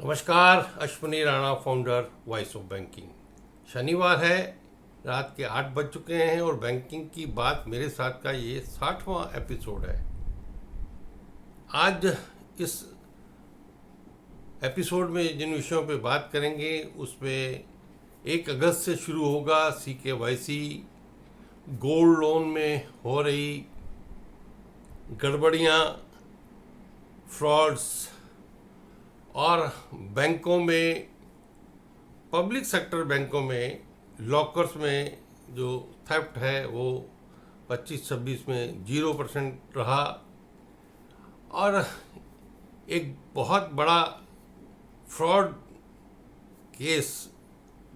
नमस्कार, Ashwini Rana, founder voice of banking. शनिवार है, रात के 8 बज चुके हैं और बैंकिंग की बात मेरे साथ का ये 60वां एपिसोड है। आज इस एपिसोड में जिन विषयों पे बात करेंगे उसमें 1 अगस्त से शुरू होगा CKYC, गोल्ड लोन में हो रही गड़बड़ियाँ, फ्रॉड्स और बैंकों में, पब्लिक सेक्टर बैंकों में लॉकर्स में जो थेफ्ट है वो 25-26 में 0% रहा और एक बहुत बड़ा फ्रॉड केस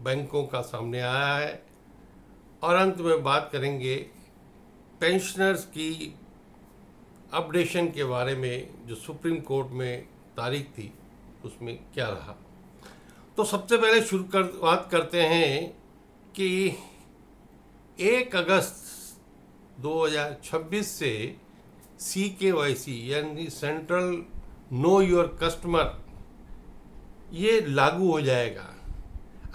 बैंकों का सामने आया है। और अंत में बात करेंगे पेंशनर्स की अपडेशन के बारे में, जो सुप्रीम कोर्ट में तारीख थी उसमें क्या रहा। तो सबसे पहले बात करते हैं कि 1 अगस्त 2026 से CKYC यानी सेंट्रल नो योर कस्टमर ये लागू हो जाएगा।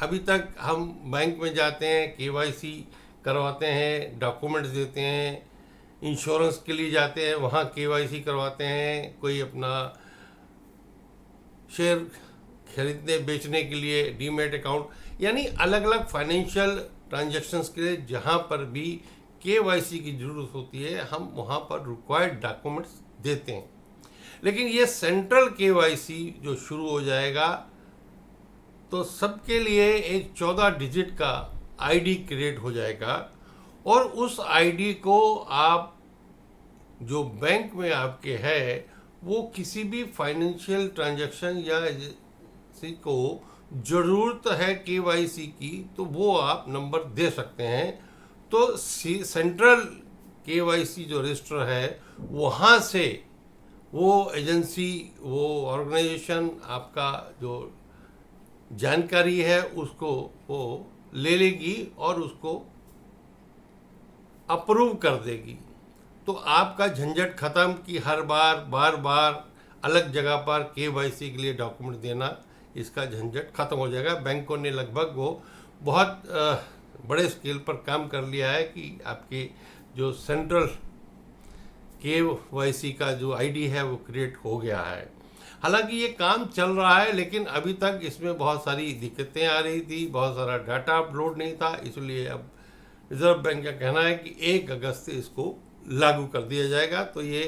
अभी तक हम बैंक में जाते हैं, KYC करवाते हैं, डॉक्यूमेंट्स देते हैं, इंश्योरेंस के लिए जाते हैं, वहाँ KYC करवाते हैं, कोई अपना शेयर खरीदने बेचने के लिए डीमैट अकाउंट, यानी अलग अलग फाइनेंशियल ट्रांजैक्शंस के लिए जहाँ पर भी KYC की ज़रूरत होती है हम वहाँ पर रिक्वायर्ड डॉक्यूमेंट्स देते हैं। लेकिन ये सेंट्रल KYC जो शुरू हो जाएगा तो सबके लिए एक 14 डिजिट का ID क्रिएट हो जाएगा और उस ID को आप जो बैंक में आपके है वो किसी भी फाइनेंशियल ट्रांजैक्शन या किसी को ज़रूरत है KYC की तो वो आप नंबर दे सकते हैं। तो सेंट्रल KYC जो रजिस्टर है वहाँ से वो एजेंसी, वो ऑर्गेनाइजेशन आपका जो जानकारी है उसको वो ले लेगी और उसको अप्रूव कर देगी। तो आपका झंझट ख़त्म कि हर बार अलग जगह पर KYC के लिए डॉक्यूमेंट देना, इसका झंझट ख़त्म हो जाएगा। बैंकों ने लगभग वो बहुत बड़े स्केल पर काम कर लिया है कि आपके जो सेंट्रल KYC का जो ID है वो क्रिएट हो गया है। हालांकि ये काम चल रहा है लेकिन अभी तक इसमें बहुत सारी दिक्कतें आ रही थी, बहुत सारा डाटा अपलोड नहीं था, इसलिए अब रिजर्व बैंक का कहना है कि 1 अगस्त से इसको लागू कर दिया जाएगा। तो ये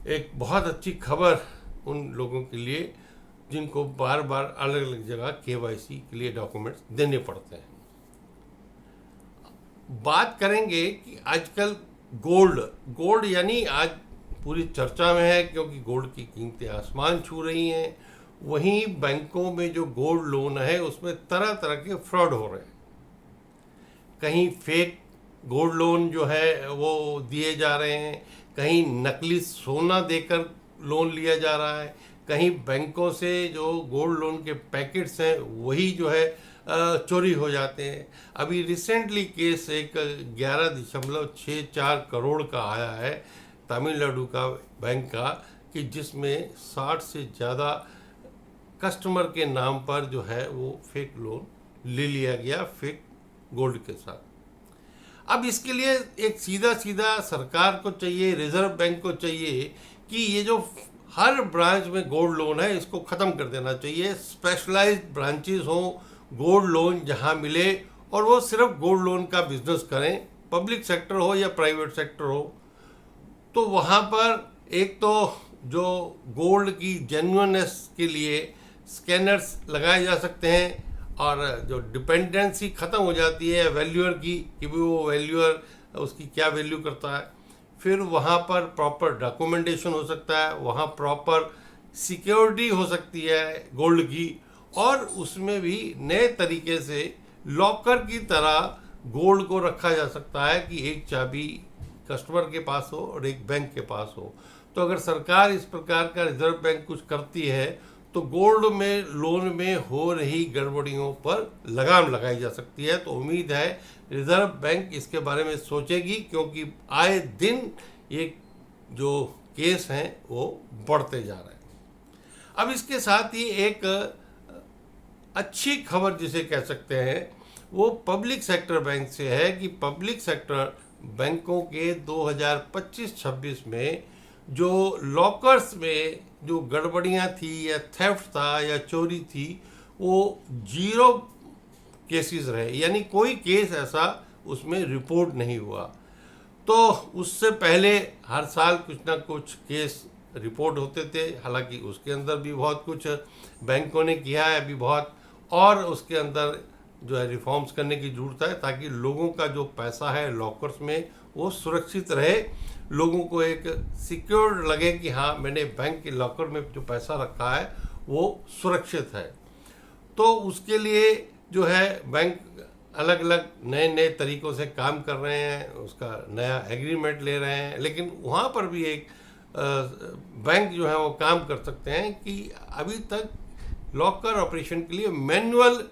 एक बहुत अच्छी खबर उन लोगों के लिए जिनको बार अलग अलग जगह KYC के लिए डॉक्यूमेंट्स देने पड़ते हैं। बात करेंगे कि आजकल गोल्ड यानी आज पूरी चर्चा में है क्योंकि गोल्ड की कीमतें आसमान छू रही हैं। वहीं बैंकों में जो गोल्ड लोन है उसमें तरह तरह के फ्रॉड हो रहे हैं। कहीं फेक गोल्ड लोन जो है वो दिए जा रहे हैं, कहीं नकली सोना देकर लोन लिया जा रहा है, कहीं बैंकों से जो गोल्ड लोन के पैकेट्स हैं वही जो है चोरी हो जाते हैं। अभी रिसेंटली केस एक 11.64 करोड़ का आया है तमिलनाडु का बैंक का, कि जिसमें 60 से ज़्यादा कस्टमर के नाम पर जो है वो फेक लोन ले लिया गया, फेक गोल्ड के साथ। अब इसके लिए एक सीधा सरकार को चाहिए, रिजर्व बैंक को चाहिए कि ये जो हर ब्रांच में गोल्ड लोन है इसको ख़त्म कर देना चाहिए। स्पेशलाइज्ड ब्रांचेस हों, गोल्ड लोन जहाँ मिले और वो सिर्फ गोल्ड लोन का बिजनेस करें, पब्लिक सेक्टर हो या प्राइवेट सेक्टर हो। तो वहाँ पर एक तो जो गोल्ड की जेन्युइननेस के लिए स्कैनर्स लगाए जा सकते हैं और जो डिपेंडेंसी ख़त्म हो जाती है वैल्यूअर की कि वो वैल्यूअर उसकी क्या वैल्यू करता है, फिर वहाँ पर प्रॉपर डॉक्यूमेंटेशन हो सकता है, वहाँ प्रॉपर सिक्योरिटी हो सकती है गोल्ड की, और उसमें भी नए तरीके से लॉकर की तरह गोल्ड को रखा जा सकता है कि एक चाबी कस्टमर के पास हो और एक बैंक के पास हो। तो अगर सरकार इस प्रकार का, रिजर्व बैंक कुछ करती है तो गोल्ड में लोन में हो रही गड़बड़ियों पर लगाम लगाई जा सकती है। तो उम्मीद है रिजर्व बैंक इसके बारे में सोचेगी क्योंकि आए दिन ये जो केस हैं वो बढ़ते जा रहे हैं। अब इसके साथ ही एक अच्छी खबर जिसे कह सकते हैं वो पब्लिक सेक्टर बैंक से है कि पब्लिक सेक्टर बैंकों के 2025-26 में जो लॉकर्स में जो गड़बड़ियां थी या थेफ्ट था या चोरी थी वो 0 केसेस रहे, यानी कोई केस ऐसा उसमें रिपोर्ट नहीं हुआ। तो उससे पहले हर साल कुछ ना कुछ केस रिपोर्ट होते थे, हालांकि उसके अंदर भी बहुत कुछ बैंकों ने किया है अभी बहुत, और उसके अंदर जो है रिफॉर्म्स करने की ज़रूरत है ताकि लोगों का जो पैसा है लॉकर्स में वो सुरक्षित रहे, लोगों को एक सिक्योर लगे कि हाँ मैंने बैंक के लॉकर में जो पैसा रखा है वो सुरक्षित है। तो उसके लिए जो है बैंक अलग अलग नए नए तरीक़ों से काम कर रहे हैं, उसका नया एग्रीमेंट ले रहे हैं, लेकिन वहाँ पर भी एक बैंक जो है वो काम कर सकते हैं कि अभी तक लॉकर ऑपरेशन के लिए मैनुअल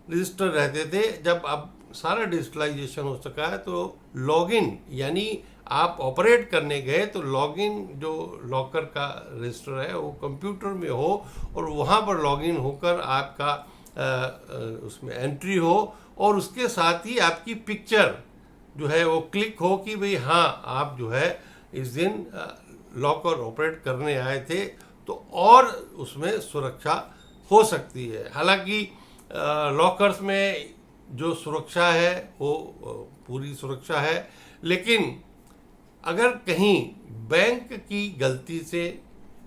रजिस्टर रहते थे, जब अब सारा डिजिटलाइजेशन हो सका है तो लॉगिन, यानी आप ऑपरेट करने गए तो लॉगिन जो लॉकर का रजिस्टर है वो कंप्यूटर में हो और वहाँ पर लॉगिन होकर आपका उसमें एंट्री हो और उसके साथ ही आपकी पिक्चर जो है वो क्लिक हो कि भाई हाँ आप जो है इस दिन लॉकर ऑपरेट करने आए थे, तो और उसमें सुरक्षा हो सकती है। हालांकि लॉकर्स में जो सुरक्षा है वो पूरी सुरक्षा है, लेकिन अगर कहीं बैंक की गलती से,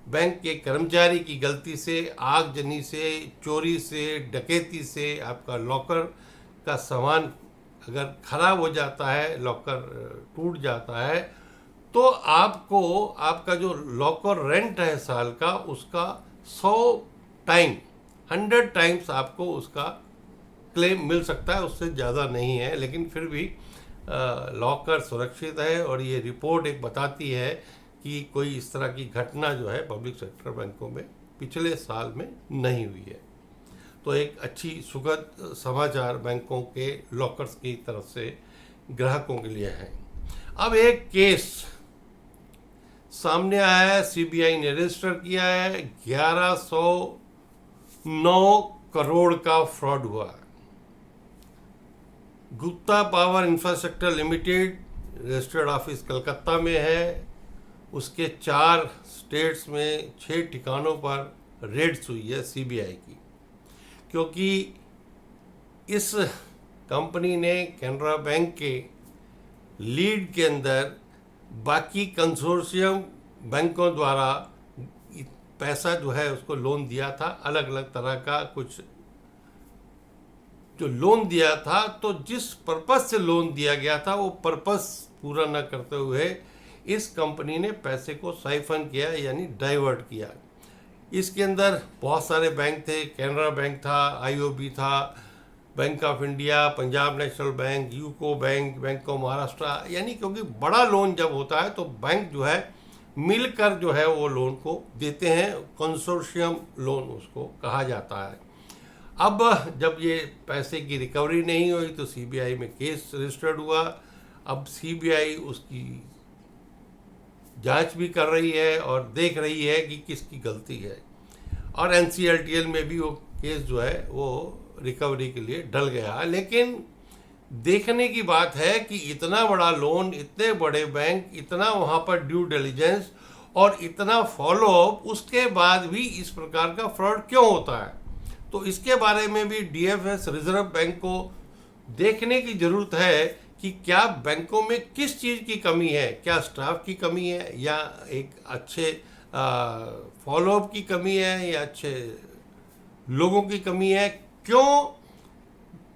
बैंक के कर्मचारी की गलती से, आगजनी से, चोरी से, डकैती से आपका लॉकर का सामान अगर खराब हो जाता है, लॉकर टूट जाता है, तो आपको आपका जो लॉकर रेंट है साल का उसका 100 टाइम्स आपको उसका क्लेम मिल सकता है, उससे ज़्यादा नहीं है। लेकिन फिर भी लॉकर सुरक्षित है और ये रिपोर्ट एक बताती है कि कोई इस तरह की घटना जो है पब्लिक सेक्टर बैंकों में पिछले साल में नहीं हुई है। तो एक अच्छी सुखद समाचार बैंकों के लॉकर्स की तरफ से ग्राहकों के लिए है। अब एक केस सामने आया है, सीबीआई ने रजिस्टर किया है, 1109 करोड़ का फ्रॉड हुआ है। Gupta power infrastructure limited registered office Calcutta में है, उसके 4 स्टेट्स में 6 ठिकानों पर रेड्स हुई है सीबीआई की, क्योंकि इस कंपनी ने कैनरा बैंक के लीड के अंदर बाकी कंसोर्शियम बैंकों द्वारा पैसा जो है उसको लोन दिया था, अलग अलग तरह का कुछ जो लोन दिया था, तो जिस पर्पस से लोन दिया गया था वो पर्पस पूरा न करते हुए इस कंपनी ने पैसे को साइफन किया, यानी डाइवर्ट किया। इसके अंदर बहुत सारे बैंक थे, कैनरा बैंक था, आईओबी था, bank of India, Punjab national bank, UCO bank, bank of Maharashtra, यानी क्योंकि बड़ा लोन जब होता है तो बैंक जो है मिलकर जो है वो लोन को देते हैं, कंसोर्शियम लोन उसको कहा जाता है। अब जब ये पैसे की रिकवरी नहीं हुई तो सीबीआई में केस रजिस्टर्ड हुआ। अब सीबीआई उसकी जांच भी कर रही है और देख रही है कि किसकी गलती है, और एनसीएलटीएल में भी वो केस जो है वो रिकवरी के लिए डल गया। लेकिन देखने की बात है कि इतना बड़ा लोन, इतने बड़े बैंक, इतना वहाँ पर ड्यू डिलिजेंस और इतना फॉलोअप, उसके बाद भी इस प्रकार का फ्रॉड क्यों होता है। तो इसके बारे में भी डीएफएस रिजर्व बैंक को देखने की ज़रूरत है कि क्या बैंकों में किस चीज़ की कमी है, क्या स्टाफ की कमी है या एक अच्छे फॉलोअप की कमी है या अच्छे लोगों की कमी है। क्यों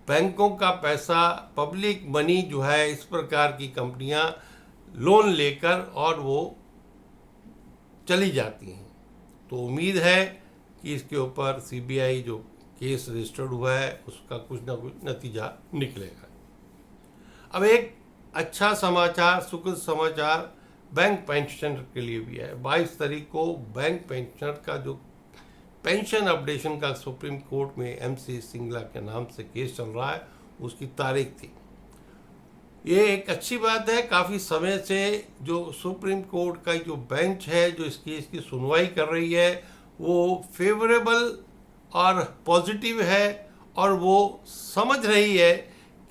बैंकों का पैसा, पब्लिक मनी जो है, इस प्रकार की कंपनियां लोन लेकर और वो चली जाती हैं। तो उम्मीद है कि इसके ऊपर सीबीआई जो केस रजिस्टर्ड हुआ है उसका कुछ ना कुछ नतीजा निकलेगा। अब एक अच्छा समाचार, सुखद समाचार बैंक पेंशनर के लिए भी है। 22 तारीख को बैंक पेंशनर का जो पेंशन अपडेशन का सुप्रीम कोर्ट में एमसी सिंगला के नाम से केस चल रहा है, उसकी तारीख थी। ये एक अच्छी बात है, काफ़ी समय से जो सुप्रीम कोर्ट का जो बेंच है जो इस केस की सुनवाई कर रही है वो फेवरेबल और पॉजिटिव है और वो समझ रही है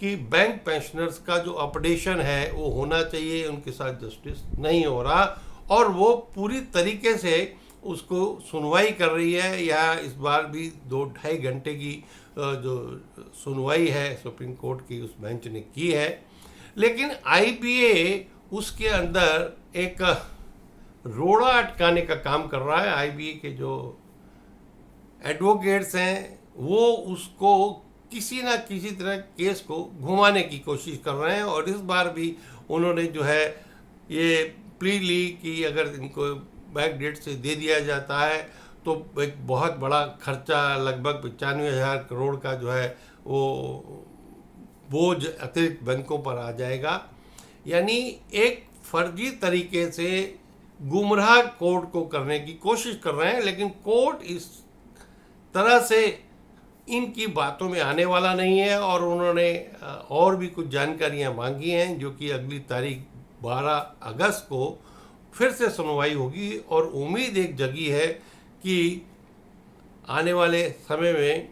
कि बैंक पेंशनर्स का जो अपडेशन है वो होना चाहिए, उनके साथ जस्टिस नहीं हो रहा, और वो पूरी तरीके से उसको सुनवाई कर रही है। या इस बार भी 2-2.5 घंटे की जो सुनवाई है सुप्रीम कोर्ट की उस बेंच ने की है। लेकिन आईबीए उसके अंदर एक रोड़ा अटकाने का काम कर रहा है। आईबीए के जो एडवोकेट्स हैं वो उसको किसी ना किसी तरह केस को घुमाने की कोशिश कर रहे हैं, और इस बार भी उन्होंने जो है ये प्ली ली कि अगर इनको बैक डेट से दे दिया जाता है तो एक बहुत बड़ा खर्चा, लगभग 95,000 करोड़ का जो है वो बोझ अतिरिक्त बैंकों पर आ जाएगा। यानी एक फर्जी तरीके से गुमराह कोर्ट को करने की कोशिश कर रहे हैं, लेकिन कोर्ट इस तरह से इनकी बातों में आने वाला नहीं है। और उन्होंने और भी कुछ जानकारियां मांगी हैं, जो कि अगली तारीख 12 अगस्त को फिर से सुनवाई होगी, और उम्मीद एक जगी है कि आने वाले समय में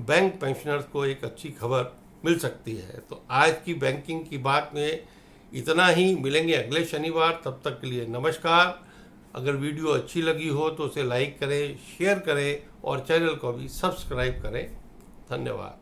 बैंक पेंशनर्स को एक अच्छी खबर मिल सकती है। तो आज की बैंकिंग की बात में इतना ही। मिलेंगे अगले शनिवार, तब तक के लिए नमस्कार। अगर वीडियो अच्छी लगी हो तो उसे लाइक करें, शेयर करें और चैनल को भी सब्सक्राइब करें। धन्यवाद।